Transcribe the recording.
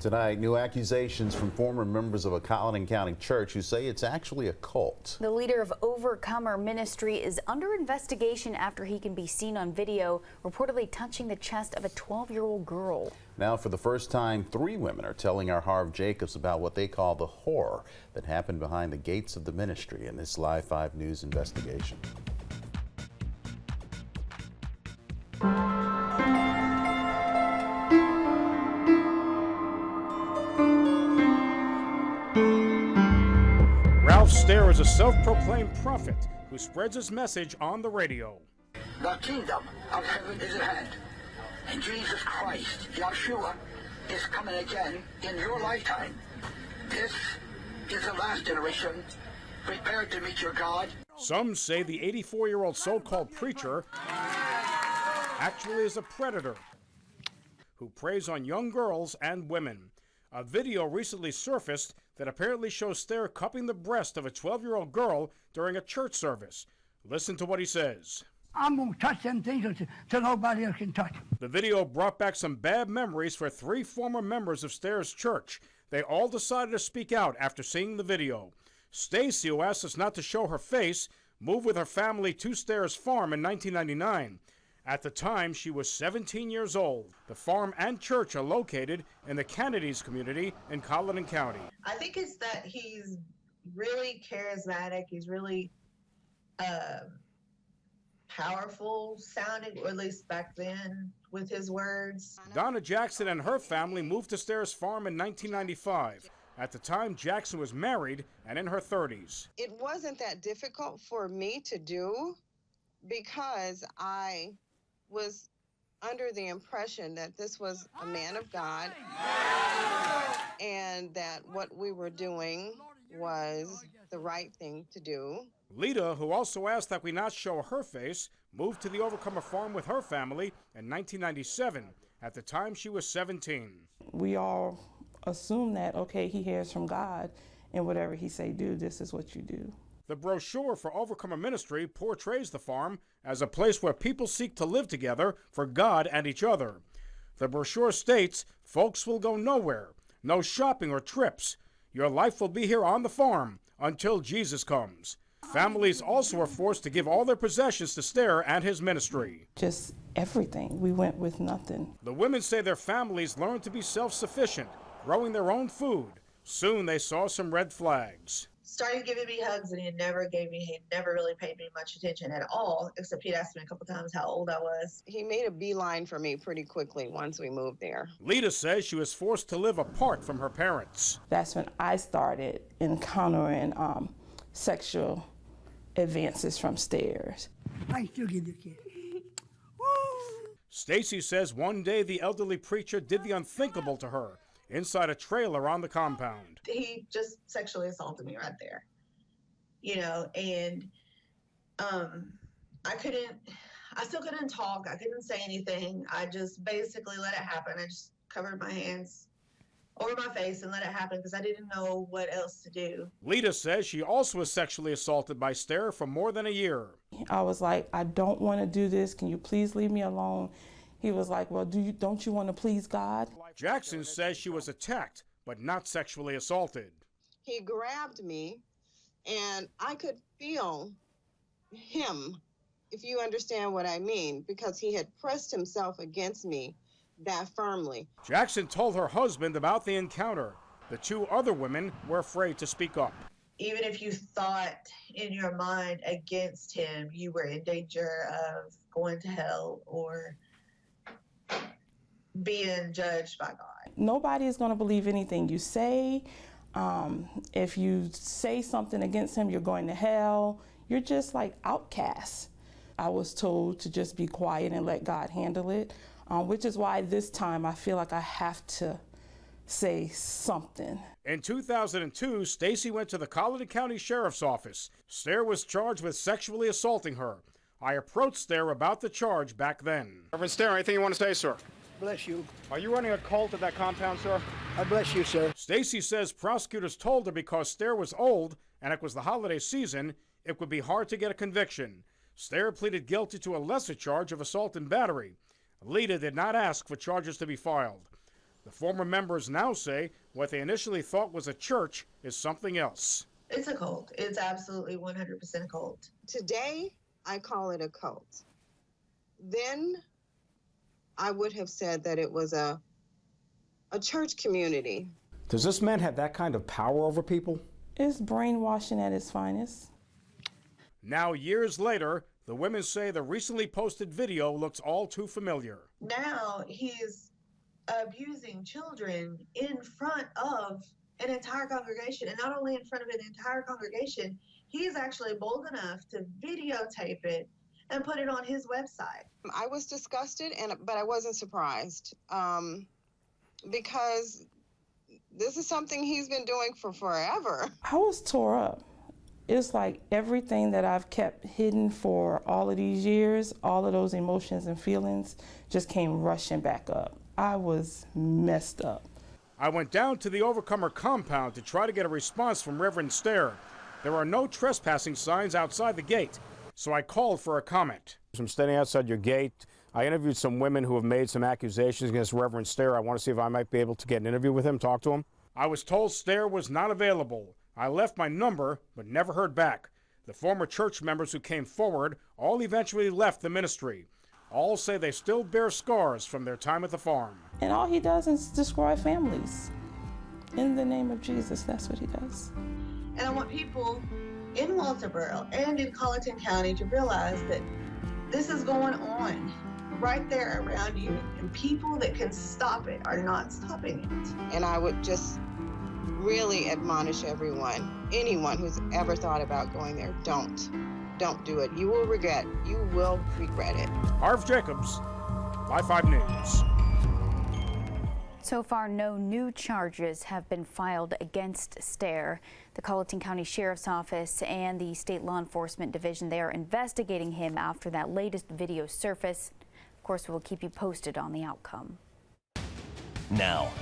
Tonight, new accusations from former members of a Colleton County church who say it's actually a cult. The leader of Overcomer Ministry is under investigation after he can be seen on video reportedly touching the chest of a 12-year-old girl. Now, for the first time, 3 women are telling our Harv Jacobs about what they call the horror that happened behind the gates of the ministry in this Live 5 News investigation. Ralph Stair is a self-proclaimed prophet who spreads his message on the radio. The kingdom of heaven is at hand, and Jesus Christ, Yeshua, is coming again in your lifetime. This is the last generation. Prepare to meet your God. Some say the 84-year-old so-called preacher actually is a predator who preys on young girls and women. A video recently surfaced that apparently shows Stair cupping the breast of a 12-year-old girl during a church service. Listen to what he says. I'm going to touch them things till nobody else can touch them. The video brought back some bad memories for 3 former members of Stair's church. They all decided to speak out after seeing the video. Stacey, who asked us not to show her face, moved with her family to Stair's farm in 1999. At the time, she was 17 years old. The farm and church are located in the Canadys community in Colleton County. I think it's that he's really charismatic. He's really powerful sounding, or at least back then, with his words. Donna Jackson and her family moved to Stair's farm in 1995. At the time, Jackson was married and in her 30s. It wasn't that difficult for me to do because I was under the impression that this was a man of God and that what we were doing was the right thing to do. Lita, who also asked that we not show her face, moved to the Overcomer farm with her family in 1997. At the time, she was 17. We all assume that, okay, he hears from God, and whatever he say do, this is what you do. The brochure for Overcomer Ministry portrays the farm as a place where people seek to live together for God and each other. The brochure states, folks will go nowhere, no shopping or trips. Your life will be here on the farm until Jesus comes. Families also are forced to give all their possessions to Stair and his ministry. Just everything. We went with nothing. The women say their families learned to be self-sufficient, growing their own food. Soon they saw some red flags. Started giving me hugs, and he never really paid me much attention at all, except he'd asked me a couple times how old I was. He made a beeline for me pretty quickly once we moved there. Lita says she was forced to live apart from her parents. That's when I started encountering sexual advances from Stairs. I still give you a kiss. Stacey says one day the elderly preacher did the unthinkable to her inside a trailer on the compound. He just sexually assaulted me right there, and I still couldn't talk. I couldn't say anything. I just basically let it happen. I just covered my hands over my face and let it happen because I didn't know what else to do. Lita says she also was sexually assaulted by Stair for more than a year. I was like, I don't want to do this. Can you please leave me alone? He was like, well, don't you want to please God? Jackson says she was attacked, but not sexually assaulted. He grabbed me, and I could feel him, if you understand what I mean, because he had pressed himself against me that firmly. Jackson told her husband about the encounter. The 2 other women were afraid to speak up. Even if you thought in your mind against him, you were in danger of going to hell or being judged by God. Nobody is going to believe anything you say. If you say something against him, you're going to hell. You're just like outcasts. I was told to just be quiet and let God handle it, which is why this time I feel like I have to say something. In 2002, Stacey went to the Colleton County Sheriff's Office. Stair was charged with sexually assaulting her. I approached Stair about the charge back then. Reverend Stair, anything you want to say, sir? Bless you. Are you running a cult at that compound, sir? I bless you, sir. Stacey says prosecutors told her because Stair was old and it was the holiday season, it would be hard to get a conviction. Stair pleaded guilty to a lesser charge of assault and battery. Lita did not ask for charges to be filed. The former members now say what they initially thought was a church is something else. It's a cult. It's absolutely 100% a cult. Today, I call it a cult. Then I would have said that it was a church community. Does this man have that kind of power over people? It's brainwashing at its finest. Now, years later, the women say the recently posted video looks all too familiar. Now he's abusing children in front of an entire congregation, and not only in front of an entire congregation, he's actually bold enough to videotape it and put it on his website. I was disgusted, but I wasn't surprised because this is something he's been doing for forever. I was tore up. It's like everything that I've kept hidden for all of these years, all of those emotions and feelings just came rushing back up. I was messed up. I went down to the Overcomer compound to try to get a response from Reverend Stair. There are no trespassing signs outside the gate, so I called for a comment. I'm standing outside your gate. I interviewed some women who have made some accusations against Reverend Stair. I want to see if I might be able to get an interview with him, talk to him. I was told Stair was not available. I left my number, but never heard back. The former church members who came forward all eventually left the ministry. All say they still bear scars from their time at the farm. And all he does is destroy families. In the name of Jesus, that's what he does. And I want people in Walterboro and in Colleton County to realize that this is going on right there around you, and people that can stop it are not stopping it. And I would just really admonish anyone who's ever thought about going there, don't do it. You will regret it. Harv Jacobs, Live 5 News. So far, no new charges have been filed against Stair. The Colleton County Sheriff's Office and the State Law Enforcement Division, they are investigating him after that latest video surfaced. Of course, we'll keep you posted on the outcome. Now,